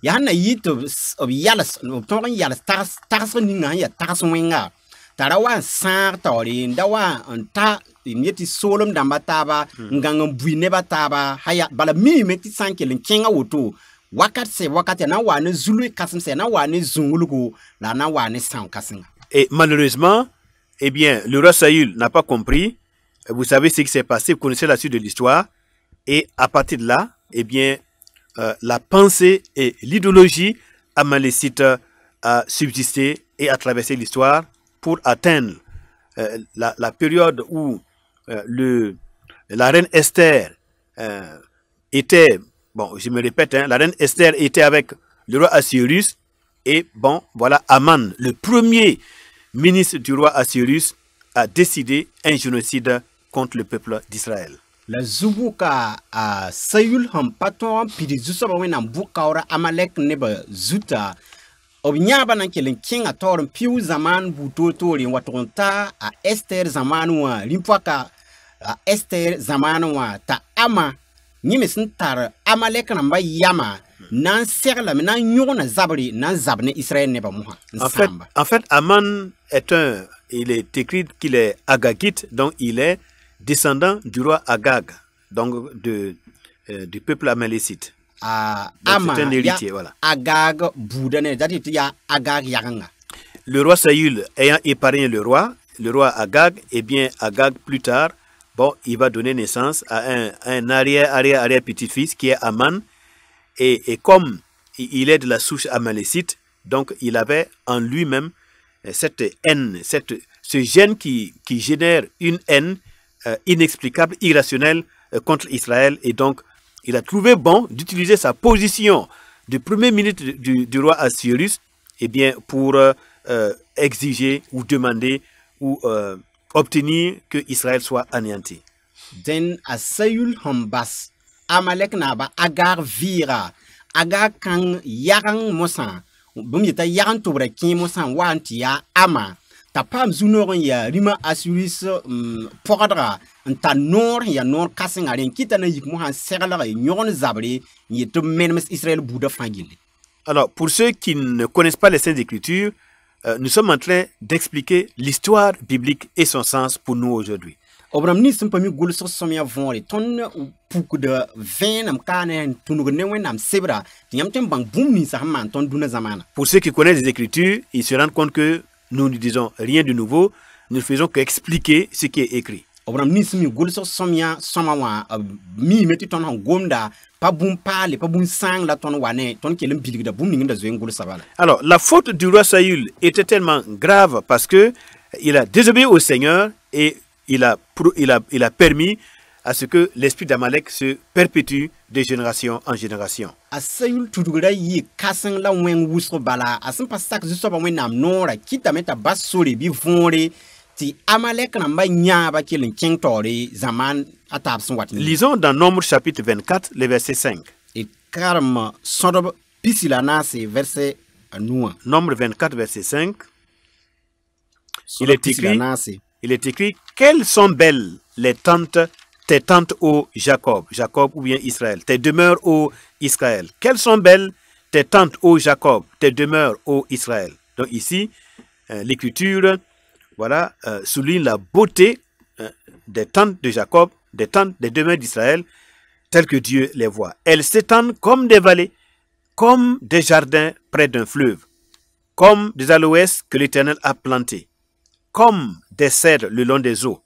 ya na yito ob yalas no ton yalas tagas ninga ya tagas wenga tarawa sar tori ndawa anta imyeti solom damba taba nganga bui neba taba haya bala mi meti sankelen kenga woto wakat se wakat na wane zulu kasim se na wane zungulugo la na wane san kasinga. Et malheureusement, le roi Saül n'a pas compris. Vous savez ce qui s'est passé, vous connaissez la suite de l'histoire. Et à partir de là, la pensée et l'idéologie amalécite a subsisté et a traversé l'histoire pour atteindre la période où la reine Esther était, bon, je me répète, la reine Esther était avec le roi Assuérus. Et bon, voilà, Aman, le premier ministre du roi Assuérus, a décidé un génocide contre le peuple d'Israël. La zubuka a Sayul ham paton pidi zusa ba wenam bukaura Amalek neba zuta obnyaba nan kelen king ator piu zaman butoto rin watonta a Esther zamanwa limpwaka a Esther zamanwa ta ama nyimesin tar Amalek namba yama nan serla nan nyona zabri nan zabne Israël neba muha. En fait, Aman il est écrit qu'il est agagite, donc il est descendant du roi Agag, donc du peuple amalécite. C'est un héritier, voilà. Agag boudane, ya Agag yaganga. Le roi Saül ayant épargné le roi Agag, Agag plus tard, bon, il va donner naissance à un arrière petit-fils qui est Aman, et comme il est de la souche amalécite, donc il avait en lui-même cette haine, ce gène qui génère une haine inexplicable, irrationnelle contre Israël. Et donc, il a trouvé bon d'utiliser sa position de premier ministre du roi Assuérus pour exiger ou demander ou obtenir que Israël soit anéanti. Den a Sayul hambas Amalek naba Agar vira Agar kan yarang mosan bumita yarang tobre kin mosan wanti ya ama tapam zunoron ya rima Assuérus podra nta nor ya nor kasing aren kita na yik mohan serala nyon zabri yeto menemes Israël bouda fangile. Alors, pour ceux qui ne connaissent pas les Saintes Écritures, nous sommes en train d'expliquer l'histoire biblique et son sens pour nous aujourd'hui. Obram ni sun pami gul so somya vonre ton puku de venam kanen tunugo ne wenam sebra tiam tem bang bum ni sa man ton duna zamana. Pour ceux qui connaissent les Écritures, ils se rendent compte que nous ne disons rien de nouveau, nous ne faisons qu'expliquer ce qui est écrit. Obram ni sun gul so somya somawa mi meti ton han gomda pa bum pale pa bum sang la ton wane ton kelem biligda bum ni nda zoen gul sabala. Alors, la faute du roi Saül était tellement grave parce que il a désobéi au Seigneur et il a permis à ce que l'esprit d'Amalek se perpétue de génération en génération. Asayul tudugura yi kasang la wen wusro bala asan pasak zuso ba wenam nora kita meta basori bi vonre ti Amalek na mba nyaba kilin king tori zaman atab son wat. Lisons dans Nombre chapitre 24 le verset 5. Et karma sodob pisilana c'est verset noua. Nombre 24 verset 5. Il est écrit, quelles sont belles tes tentes, ô Jacob, ou bien Israël, tes demeures, ô Israël. Quelles sont belles tes tentes, ô Jacob, tes demeures, ô Israël. Donc ici, l'Écriture, voilà, souligne la beauté des tentes de Jacob, des demeures d'Israël, telles que Dieu les voit. Elles s'étendent comme des vallées, comme des jardins près d'un fleuve, comme des aloès que l'Éternel a plantés, comme des cèdres le long des eaux.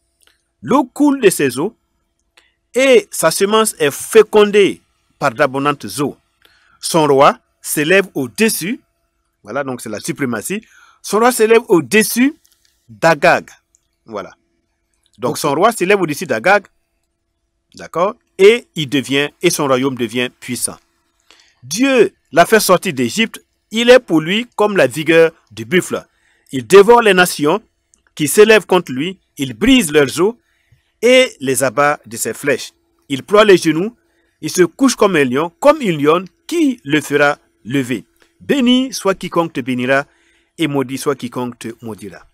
L'eau coule de ces eaux et sa semence est fécondée par d'abondantes eaux. son roi s'élève au-dessus, voilà, donc c'est la suprématie, son roi s'élève au-dessus d'Agag, voilà. Donc son roi s'élève au-dessus d'Agag, d'accord, et son royaume devient puissant. Dieu l'a fait sortir d'Égypte, il est pour lui comme la vigueur du buffle. Il dévore les nations qui s'élèvent contre lui, il brise leurs os et les abat de ses flèches. Il ploie les genoux, il se couche comme un lion, comme une lionne, qui le fera lever. Béni soit quiconque te bénira, et maudit soit quiconque te maudira.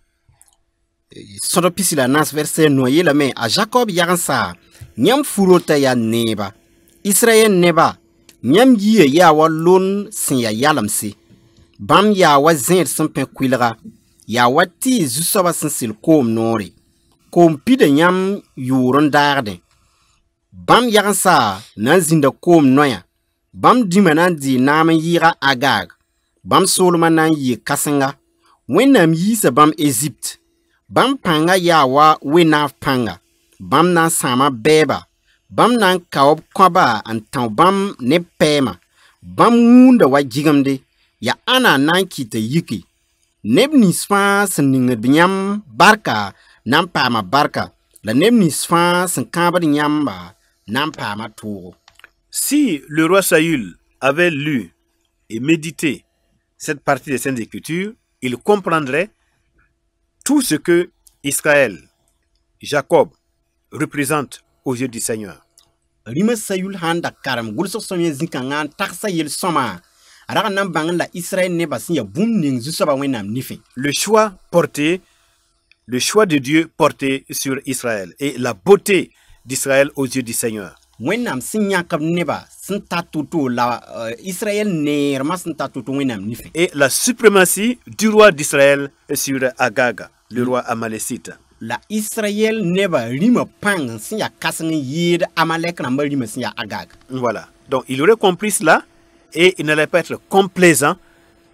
Soto pisi la nas verset noye la me a Jacob yagansa nyam furota ya neba Israel neba nyam yiye ya wa lon sin ya yalamsi bam ya wa zer sin pen kwilga ya wa ti zusoba sin sil kom nori kom pide nyam yuron darde bam yagansa nan zinda kom noya bam dimanan di nam yira Agag bam Solomon nan yi kasenga wenam yi sa bam Egypt bam panga yawa winaf panga bam nan sama beba bam nan kaob kwaba antan bam ne pema bam wunda wa jigamde ya ana nan kita yiki neb nisfa sin binyam barka nan pama barka la neb nisfa sin kabar nyamba nan pama togo. Si le roi Saül avait lu et médité cette partie des Saintes Écritures, il comprendrait tout ce que Israël, Jacob, représente aux yeux du Seigneur. Rima Saül handa karam gulso somye zinkangan taksa yel soma araga nan bangan la Israël ne basin ya bum ning zusoba wenam nifi. Le choix de Dieu porté sur Israël et la beauté d'Israël aux yeux du Seigneur. Wenam sinya kab neba sin tatutu la Israël ne rama sin tatutu wenam nifi. Et la suprématie du roi d'Israël sur Agag, le roi amalécite. La Israël neba rima pang sinya kasang yid Amalek namba rima sinya Agag. Voilà. Donc il aurait compris cela et il n'allait pas être complaisant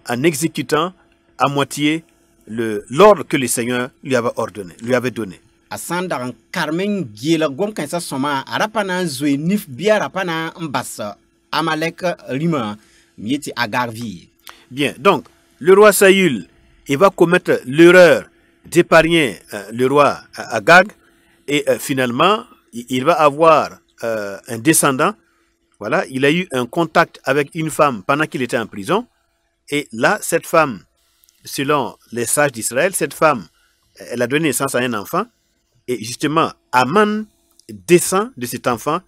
en exécutant à moitié l'ordre que le Seigneur lui avait donné. Asanda Carmen Gila Gom Kansa Soma, Arapana Zwe Nif Biarapana Mbassa, Amalek Rima, Mieti Agarvi. Bien, donc, le roi Saül, il va commettre l'erreur d'épargner le roi Agag, et finalement, il va avoir un descendant. Voilà, il a eu un contact avec une femme pendant qu'il était en prison, et là, cette femme, selon les sages d'Israël, cette femme, elle a donné naissance à un enfant. Et justement, Aman descend de cet enfant,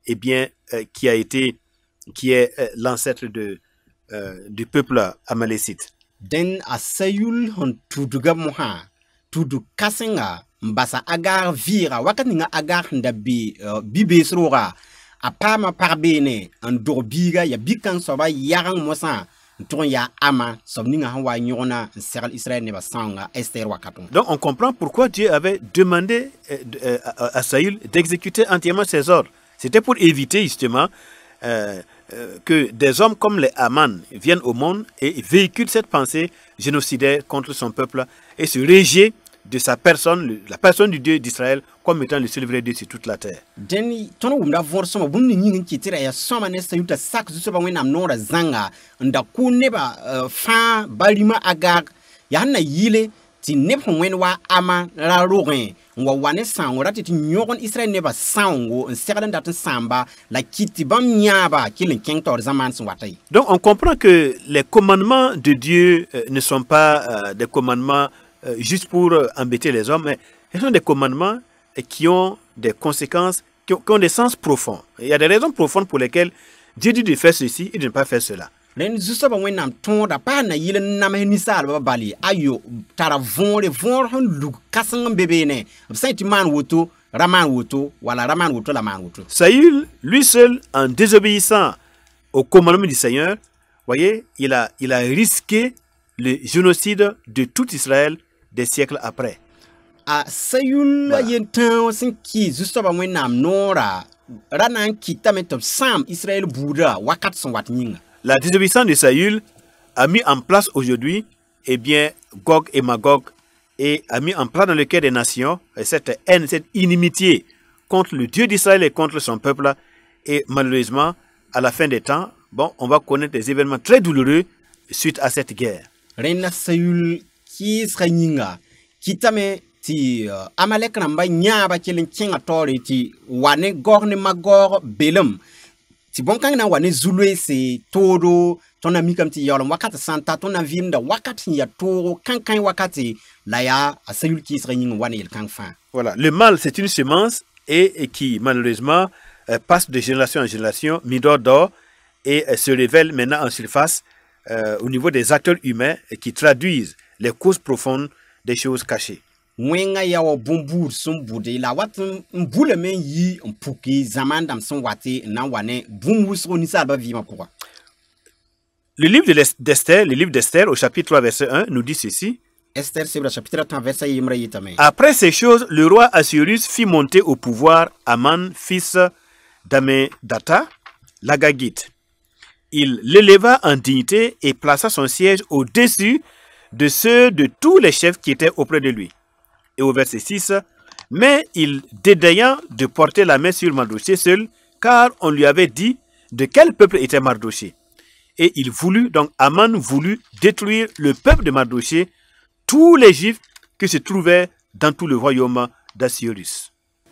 eh bien, qui est l'ancêtre du peuple amalécite. Den a Saül hon tuduga moha, tudu kasenga, mbasa agar vira, wakaninga agar ndabi bibesroga, apama parbene, en dorbiga, ya bikan soba yarang mosa. Donc on comprend pourquoi Dieu avait demandé à Saül d'exécuter entièrement ses ordres. C'était pour éviter justement que des hommes comme les Aman viennent au monde et véhiculent cette pensée génocidaire contre son peuple et se régier de sa personne, la personne du Dieu d'Israël, comme étant le seul vrai Dieu sur toute la terre. Deni tono wumda vor soma bunni nyingin kitira ya soma ne sayuta sak zuso ba wenam nora zanga nda ku neba fa balima Agag ya na yile ti neb wen wa ama la rogen wa wane sango rati ti nyogon Israël neba sango en serdan dat samba la kiti bam nyaba kilin kentor zaman sun watay. Donc on comprend que les commandements de Dieu ne sont pas des commandements juste pour embêter les hommes, mais ce sont des commandements qui ont des conséquences, qui ont des sens profonds. Il y a des raisons profondes pour lesquelles Dieu dit de faire ceci et de ne pas faire cela. Len zuso ba wenam tonda pa na yile na menisal ba bali ayo tara von hon lu kasang bebe ne saint man woto raman woto wala raman woto la man woto. Saül, lui seul, en désobéissant au commandement du Seigneur, voyez, il a risqué le génocide de tout Israël des siècles après. A Saül yentan sin ki zuso ba wenam nora ranan kita metop sam Israël bouda wakat son wat nyinga. La désobéissance de Saül a mis en place aujourd'hui, eh bien, Gog et Magog, et a mis en place dans le cœur des nations cette haine, cette inimitié contre le Dieu d'Israël et contre son peuple. Et malheureusement, à la fin des temps, bon, on va connaître des événements très douloureux suite à cette guerre. Rena sayul ki sanyinga kitame ti Amalek namba nyaba kelen kinga tori ti wane gorne magor belum ti bonkang na wane zulwe se todo tona mikam ti yolom wakati santa tona vinda wakati ya toro kankan wakati la ya sayul ki sanyinga wane il kanfa. Voilà, le mal c'est une semence et qui malheureusement passe de génération en génération, midor d'or, et se révèle maintenant en surface au niveau des acteurs humains qui traduisent les causes profondes des choses cachées. Wenga yawo bumbur sum bude la wat mbule men yi mpuki zaman dam son wate na wane bumbus ni salba vima pourquoi. Le livre d'Esther, le livre d'Esther au chapitre 3 verset 1 nous dit ceci. Esther c'est le chapitre 3 verset yimra yitame. Après ces choses, le roi Assuérus fit monter au pouvoir Aman, fils d'Ammédatha, l'Agagite. Il l'éleva en dignité et plaça son siège au-dessus de ceux de tous les chefs qui étaient auprès de lui. Et au verset 6, mais il dédaigna de porter la main sur Mardochée seul, car on lui avait dit de quel peuple était Mardochée. Et il voulut, donc Aman voulut détruire le peuple de Mardochée, tous les Juifs qui se trouvaient dans tout le royaume d'Assuérus.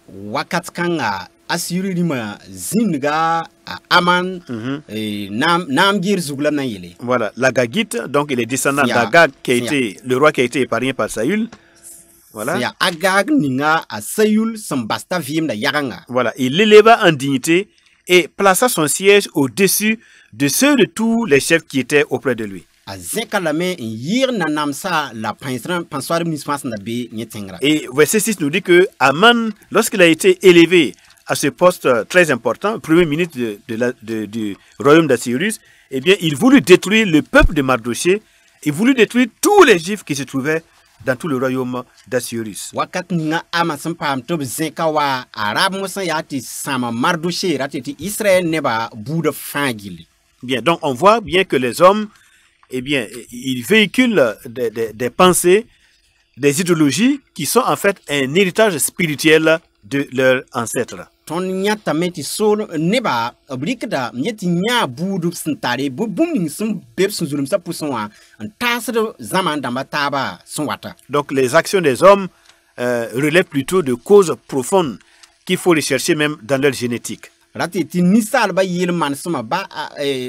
Wakat kanga Assyrie lima zinga Aman nam gir zugla na yele. Voilà, l'Agagite, donc il est descendant Sia. d'Agag, qui a Sia. été le roi qui a été épargné par Saül. Voilà. Ya Agag ninga a Sayul sambasta vim da yaganga. Voilà, il l'éleva en dignité et plaça son siège au-dessus de ceux de tous les chefs qui étaient auprès de lui. A zekalame yir na namsa la pensoir municipal na be nyetengra. Et verset 6 nous dit que Aman, lorsqu'il a été élevé à ce poste très important, premier ministre du royaume d'Assyrie, eh bien, il voulut détruire le peuple de Mardochée, il voulut détruire tous les Juifs qui se trouvaient dans tout le royaume d'Assyrie. Wakat ninga ama sampam to zekawa arab musa yati sama Mardoché ratiti Israël neba boude fangili. Bien, donc on voit bien que les hommes, eh bien, ils véhiculent des pensées, des idéologies qui sont en fait un héritage spirituel de leurs ancêtres. Ton nyata meti sol neba oblikda nyeti nya budu sntare bu bumning sum beb sunzulum sa pusonwa en tasre zaman damba taba sonwata. Donc les actions des hommes relèvent plutôt de causes profondes qu'il faut rechercher même dans leur génétique. Ratiti nisal ba yel man suma ba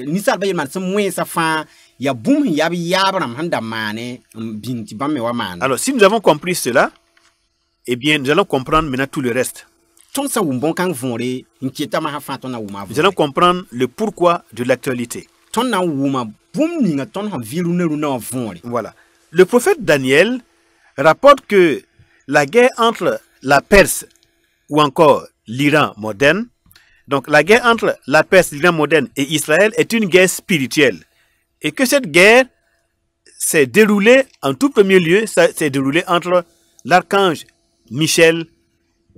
nisal ba yel man sum mwe sa fa ya bum yabi yabram handa mane binti bamme wa man. Alors si nous avons compris cela, eh bien nous allons comprendre maintenant tout le reste. Ton sa wumbon kang vonre inkieta ma ha fa ton na wuma. Nous allons comprendre le pourquoi de l'actualité. Ton na wuma bum ninga ton ha viru ne runa vonre. Voilà. Le prophète Daniel rapporte que la guerre entre la Perse ou encore l'Iran moderne, donc la guerre entre la Perse, l'Iran moderne et Israël est une guerre spirituelle. Et que cette guerre s'est déroulée, en tout premier lieu, ça s'est déroulé entre l'archange Michel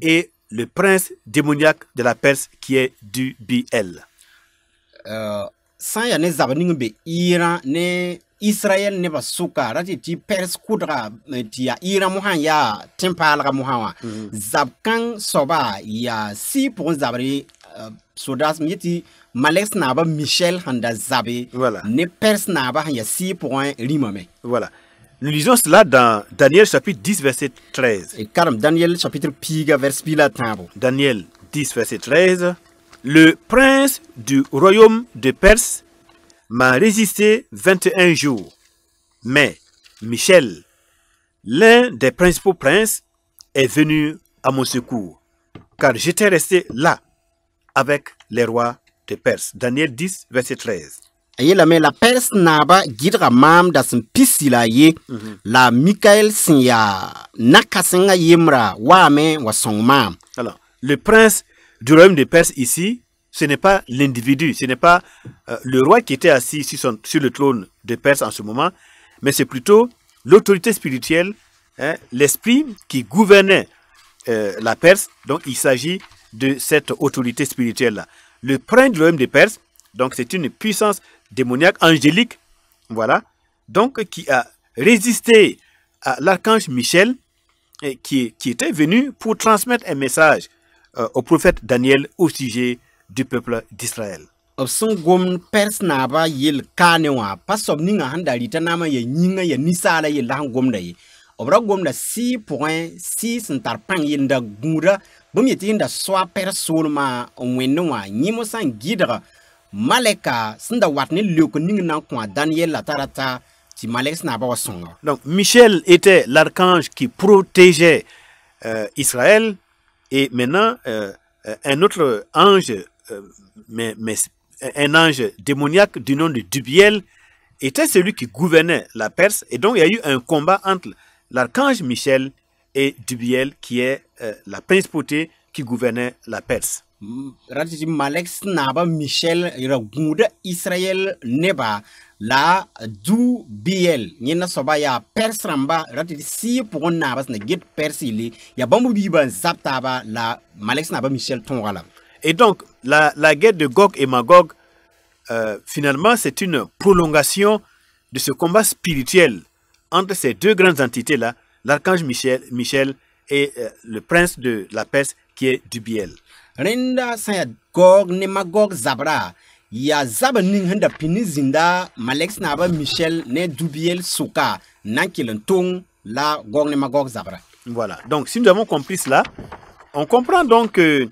et le prince démoniaque de la Perse qui est Dubiel. Sans ya ne zabaning be Iran ne Israël ne ba suka ratiti Perse kudra ti ya Iran muhan ya tempalga muhawa zabkan soba ya si pour zabri sodas mieti Malex naba Michel handa zabe Voilà. ne Perse naba ya si pour un rimame. Voilà. Nous lisons cela dans Daniel chapitre 10 verset 13. Et karam Daniel chapitre piga vers pila tabo. Daniel 10 verset 13. Le prince du royaume de Perse m'a résisté 21 jours. Mais Michel, l'un des principaux princes, est venu à mon secours. Car j'étais resté là avec les rois de Perse. Daniel 10 verset 13. Ayela me la Perse naba gidra mam da sun pisila ye la Michael sinya nakasenga yemra wa me wa song mam. Alors, le prince du royaume de Perse ici, ce n'est pas l'individu, ce n'est pas le roi qui était assis sur le trône de Perse en ce moment, mais c'est plutôt l'autorité spirituelle, hein, l'esprit qui gouvernait la Perse. Donc, il s'agit de cette autorité spirituelle-là. Le prince du royaume de Perse, donc c'est une puissance démoniaque, angélique, voilà, donc qui a résisté à l'archange Michel, qui était venu pour transmettre un message au prophète Daniel au sujet du peuple d'Israël. b sẽn gomd pɛrs naaba yel kaane wã pa soab ninga sẽn da rɩta naamã ya yĩngã ya ninsaala yella sẽn gomda ye b ra gomda sɩ pʋgẽ sɩ sẽn tar pãng yel n da gũuda bõmb yetɩ yẽnda soa pɛrs soolmã n wẽnd wã yẽm sãn gɩdg malɛka sẽn da wat ne leok ning na n kõ a Daniel la tara ta tɩ malɛk sẽn naaba wa sõnga. Donc Michel était l'archange qui protégeait Israël, et maintenant un autre ange, mais un ange démoniaque du nom de Dubiel, était celui qui gouvernait la Perse. Et donc il y a eu un combat entre l'archange Michel et Dubiel, qui est la principauté qui gouvernait la Perse. Ratiti malek snaba Michel ira gũuda Israël neba la du biel nyena soba ya Perse rãmba ratiti sɩ pʋgẽ naaba sẽn na get Perse yɩle ya bãmb biibã n zab taaba la malek snaba Michel tõoga la. Et donc la guerre de Gog et Magog, finalement c'est une prolongation de ce combat spirituel entre ces deux grandes entités-là, l'archange Michel et le prince de la Perse qui est Dubiel. Renda sã ya Gog ne Magog zabra ya zab ning sẽn da pĩnd zĩnda malek snaba Michel ne Dubiel sʋka na n kell n tong la Gog ne Magog zabra. Voilà, donc si nous avons compris cela, on comprend donc que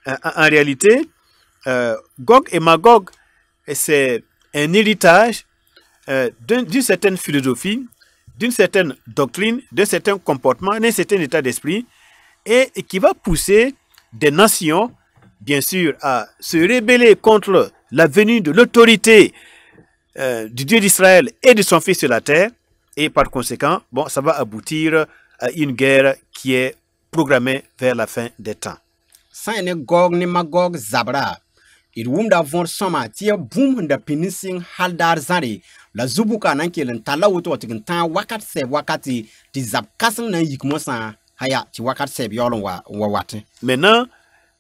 en réalité, Gog et Magog, c'est un héritage d'une certaine philosophie, d'une certaine doctrine, d'un certain comportement, d'un certain état d'esprit, et qui va pousser des nations, bien sûr, à se rebeller contre la venue de l'autorité du Dieu d'Israël et de son Fils sur la terre. Et par conséquent, bon, ça va aboutir à une guerre qui est programmée vers la fin des temps. Sã ne Gog ne Magog zabra d wʋmda võor sõma tɩ ya bũmb sẽn da pĩnd sɩng hal daar zãre la zubuka na n kell n tar la woto wa tɩ n tãag wakat sɛb wakate tɩ zab kãseng na n yik mosã haya tɩ wakat sɛb yaool n wa watẽ. Maintenant,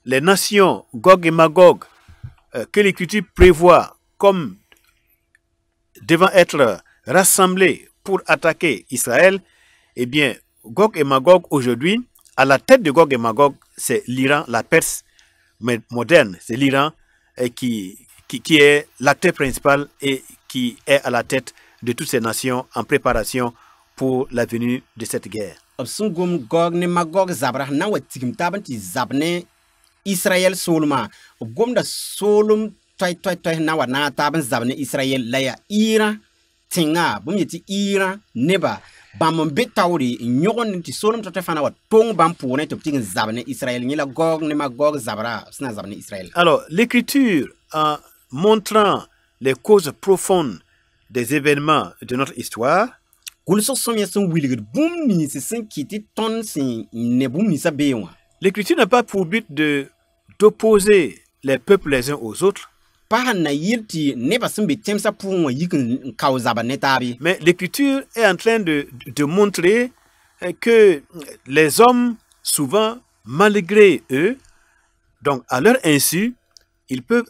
les nations Gog et Magog que l'Écriture prévoit comme devant être rassemblées pour attaquer Israël, eh bien, Gog et Magog aujourd'hui, à la tête de Gog et Magog, c'est l'Iran, la Perse moderne, c'est l'Iran qui est l'acteur principal et qui est à la tête de toutes ces nations en préparation pour la venue de cette guerre. B sẽn gom Gog ne Magog zabra na n wa tigim taab n tɩ zab ne Israël soolmã b gomda soolem toɛ na n wa naag taab n zab ne Israël la ya Iran tẽngã bõmb yetɩ Iran neba bãmb n be taoore n yõgend tɩ soolem toɛ fãna wa tong bãmb pʋgẽ tɩ b tɩg n zab ne Israël yẽ la Gog ne Magog zabra sẽn na zab ne Israël. Alors, l'Écriture, en montrant les causes profondes des événements de notre histoire, l'Écriture n'a pas pour but d'opposer les peuples les uns aux autres. Mais l'Écriture est en train de montrer que les hommes, souvent, malgré eux, donc à leur insu, ils peuvent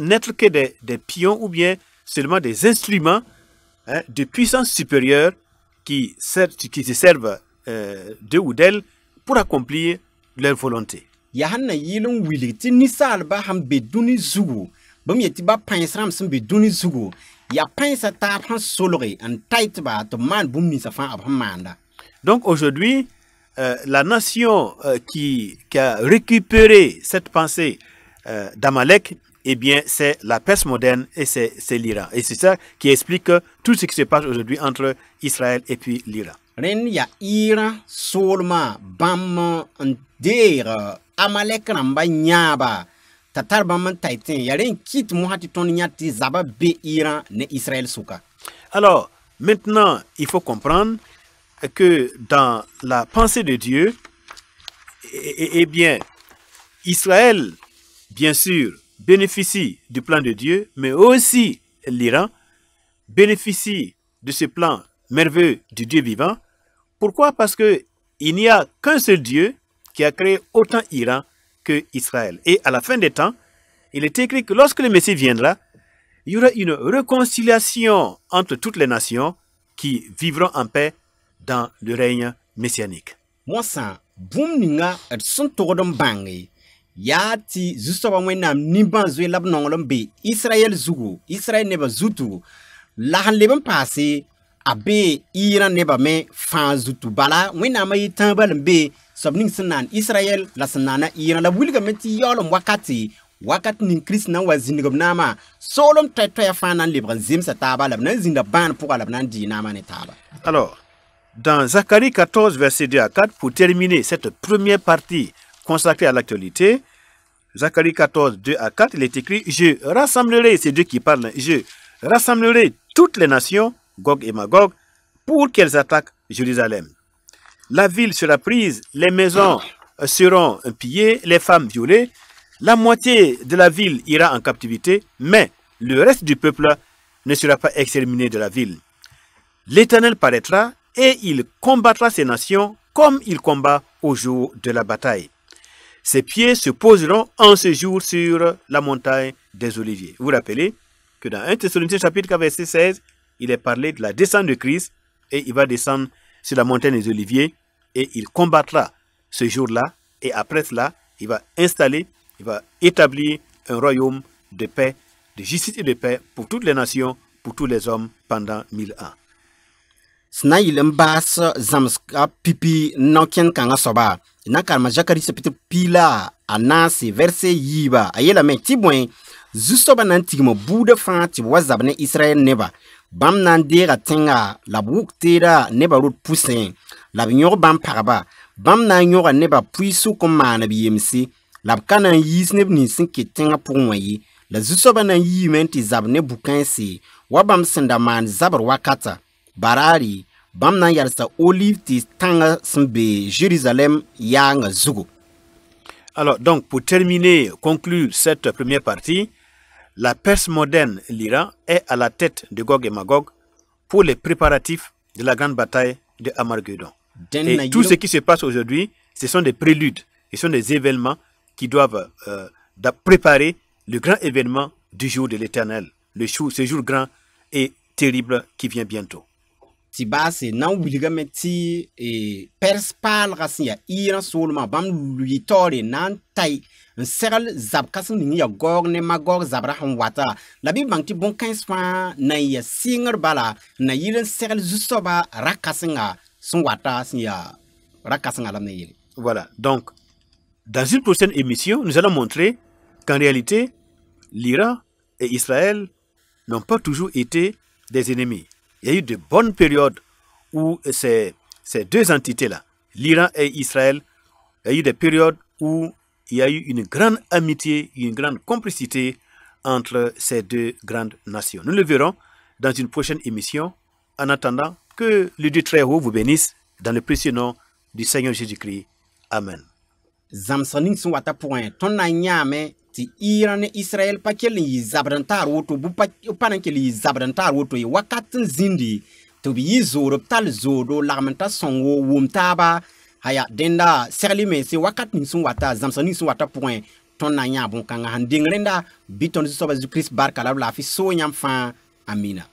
n'être que des pions ou bien seulement des instruments de puissance supérieure qui se servent d'eux ou d'elles pour accomplir leur volonté. Yahanna yilun wili ti nisal ba ham be duni zugu bam yeti ba pãensram sẽn be dũni zugu ya pãensa taab sẽn solge n tait ba tɩ b maan bũmb ninsã fãa b sẽn maanda. Donc aujourd'hui, la nation qui a récupéré cette pensée d'Amalek, eh bien, c'est la Perse moderne et c'est l'Iran. Et c'est ça qui explique tout ce qui se passe aujourd'hui entre Israël et puis l'Iran. Ren ya Iran solma bam n deeg Amalek rãmba yãaba t'a tar bãmb n taitẽ ya ren kɩt mosã tɩ tõnd yã tɩ zaba be Iran ne Israël sʋka. Alors, maintenant, il faut comprendre que dans la pensée de Dieu, eh bien, Israël, bien sûr, bénéficie du plan de Dieu, mais aussi l'Iran bénéficie de ce plan merveilleux du Dieu vivant. Pourquoi? Parce qu'il n'y a qu'un seul Dieu qui a créé autant Iran que Israël. Et à la fin des temps, il est écrit que lorsque le Messie viendra, il y aura une réconciliation entre toutes les nations qui vivront en paix dans le règne messianique. Moi, ça, boum ninga, et son torodom bangé. ya ti zusoba wẽnnaam nimban zoe la b nonglem be Israel zugu Israel neba zutu la han leb n paase a be Iran neba me fãa zutu bala wẽnnaam a yɩ tãabã n be soab ning sẽn naan Israel la sẽn naana Iran la wilgame tɩ yaoolem wakat ning Kirist nan wa zĩndgb naama soolem toɛ-toɛɛ fãa na n lebg n zemsa taaba la b na n zĩnda bãan pʋga la b na n dɩɩ naama ne taaba. Alors, dans Zacharie 14, verset 2 à 4, pour terminer cette première partie consacrée à l'actualité, Zacharie 14, 2 à 4, il est écrit: je rassemblerai, c'est Dieu qui parle, je rassemblerai toutes les nations, Gog et Magog, pour qu'elles attaquent Jérusalem. La ville sera prise, les maisons seront pillées, les femmes violées, la moitié de la ville ira en captivité, mais le reste du peuple ne sera pas exterminé de la ville. L'Éternel paraîtra et il combattra ces nations comme il combat au jour de la bataille. Ses pieds se poseront en ce jour sur la montagne des Oliviers. Vous vous rappelez que dans 1 Thessaloniciens chapitre 4 verset 16, il est parlé de la descente de Christ et il va descendre sur la montagne des Oliviers et il combattra ce jour-là et après cela, il va installer, il va établir un royaume de paix, de justice et de paix pour toutes les nations, pour tous les hommes pendant 1000 ans. Sna yɩl n baas zãmsga pipi nao-kẽnd kãngã soaba na karema Zacharie chapitre pila a naase verset yiiba a yeelame tɩ bõe zu-soaba na n tigm buudã fãa tɩ b wa zab ne Israel neba bãmb na n deega tẽnga la b wʋk teeda neba rot pʋsẽ la b yõg bãmb pagba bãmb na n yõga neba pʋɩ-sʋk n maan b yemse la b ka na n yiis neb nins sẽn ket tẽngã pʋgẽ wã ye la zu-soaba na n yiime tɩ zab ne bu-kãense wa bãmb sẽn da maan zabr wakata barari bam na yarsa olive ti tanga sẽn Jérusalem yaanga zugu. Alors donc pour terminer, conclure cette première partie, la Perse moderne, l'Iran, est à la tête de Gog et Magog pour les préparatifs de la grande bataille de Armageddon. Et tout ce qui se passe aujourd'hui, ce sont des préludes, ce sont des événements qui doivent préparer le grand événement du jour de l'Éternel, ce jour grand et terrible qui vient bientôt. Ti baase nan wilgame ti Pers paalga sẽn ya Iran soolma bãmb lui taoore na n tay n segl zabka sẽn ning ya Gog ne Magog zabra sẽn wata la bɩ bãng tɩ bõn-kãens fãa na n ya sɩngr bala n na yɩl n segl zu-soaba ra-kãsenga sẽn wata sẽn ya ra-kãsenga la m na yeele. Voilà, donc dans une prochaine émission, nous allons montrer qu'en réalité, l'Iran et Israël n'ont pas toujours été des ennemis. Il y a eu de bonnes périodes où ces deux entités-là, l'Iran et Israël, il y a eu des périodes où il y a eu une grande amitié, une grande complicité entre ces deux grandes nations. Nous le verrons dans une prochaine émission. En attendant, que le Dieu très haut vous bénisse dans le précieux nom du Seigneur Jésus-Christ. Amen. Zamsaning sẽn wata pʋgẽ tõnd na n yãame tɩ Iran ne Israel pa kell n yɩ zabd n taar woto bɩ pa na n kell n yɩ zabd n taar woto ye wakat n zĩndi tɩ b yɩ zoor b tall zoodo lagm n ta sõng wʋm taaba aya dẽnda segl mense wakat ning sẽn wata zãmsa ning sẽn wata pʋgẽ tõnd na n yã bõn-kãngã sẽn deng rẽnda bɩ tõnd zu-soaba Zu-Kirist barka la b laafɩ soo yãmb fãa. Amina.